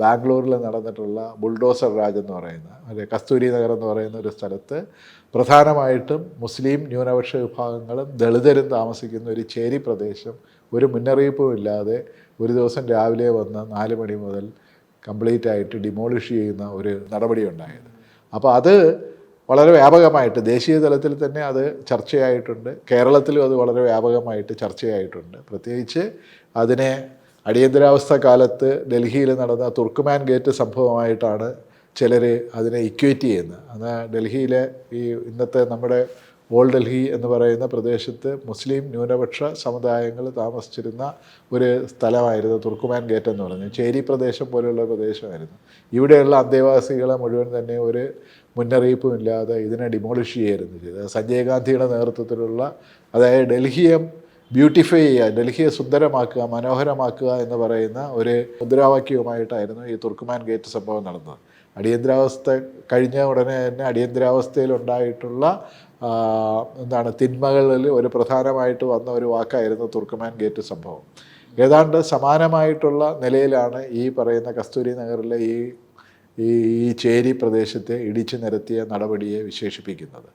ബാംഗ്ലൂരിൽ നടന്നിട്ടുള്ള ബുൾഡോസർ രാജ് എന്ന് പറയുന്ന കസ്തൂരി നഗർ എന്ന് പറയുന്ന ഒരു സ്ഥലത്ത് പ്രധാനമായിട്ടും മുസ്ലിം ന്യൂനപക്ഷ വിഭാഗങ്ങളും ദളിതരും താമസിക്കുന്ന ഒരു ചേരി പ്രദേശം ഒരു മുന്നറിയിപ്പും ഇല്ലാതെ ഒരു ദിവസം രാവിലെ വന്ന് 4 മണി മുതൽ കംപ്ലീറ്റ് ആയിട്ട് ഡിമോളിഷ് ചെയ്യുന്ന ഒരു നടപടി ഉണ്ടായത്. അപ്പോൾ അത് വളരെ വ്യാപകമായിട്ട് ദേശീയ തലത്തിൽ തന്നെ അത് ചർച്ചയായിട്ടുണ്ട്. കേരളത്തിലും അത് വളരെ വ്യാപകമായിട്ട് ചർച്ചയായിട്ടുണ്ട്. പ്രത്യേകിച്ച് അതിനെ അടിയന്തരാവസ്ഥ കാലത്ത് ഡൽഹിയിൽ നടന്ന തുർക്കുമാൻ ഗേറ്റ് സംഭവമായിട്ടാണ് ചിലർ അതിനെ ഇക്വേറ്റ് ചെയ്യുന്നത്. അത് ഡൽഹിയിലെ ഈ ഇന്നത്തെ നമ്മുടെ ഓൾഡ് ഡൽഹി എന്ന് പറയുന്ന പ്രദേശത്ത് മുസ്ലിം ന്യൂനപക്ഷ സമുദായങ്ങൾ താമസിച്ചിരുന്ന ഒരു സ്ഥലമായിരുന്നു തുർക്കുമാൻ ഗേറ്റ് എന്ന് പറയുന്നത്. ചേരി പ്രദേശം പോലെയുള്ള പ്രദേശമായിരുന്നു. ഇവിടെയുള്ള അന്തേവാസികളെ മുഴുവൻ തന്നെ ഒരു മുന്നറിയിപ്പും ഇല്ലാതെ ഇതിനെ ഡിമോളിഷ് ചെയ്യായിരുന്നു ചെയ്തത്. സഞ്ജയ് ഗാന്ധിയുടെ നേതൃത്വത്തിലുള്ള, അതായത് ഡൽഹിയെ ബ്യൂട്ടിഫൈ ചെയ്യുക, ഡൽഹിയെ സുന്ദരമാക്കുക, മനോഹരമാക്കുക എന്ന് പറയുന്ന ഒരു മുദ്രാവാക്യവുമായിട്ടായിരുന്നു ഈ തുർക്കുമാൻ ഗേറ്റ് സംഭവം നടന്നത്. അടിയന്തരാവസ്ഥ കഴിഞ്ഞ ഉടനെ തന്നെ അടിയന്തരാവസ്ഥയിലുണ്ടായിട്ടുള്ള തിന്മകളിൽ ഒരു പ്രധാനമായിട്ട് വന്ന ഒരു വാക്കായിരുന്നു തുർക്കുമാൻ ഗേറ്റ് സംഭവം. ഏതാണ്ട് സമാനമായിട്ടുള്ള നിലയിലാണ് ഈ പറയുന്ന കസ്തൂരി നഗറിലെ ഈ ചേരി പ്രദേശത്തെ ഇടിച്ചു നിരത്തിയ നടപടിയെ വിശേഷിപ്പിക്കുന്നത്.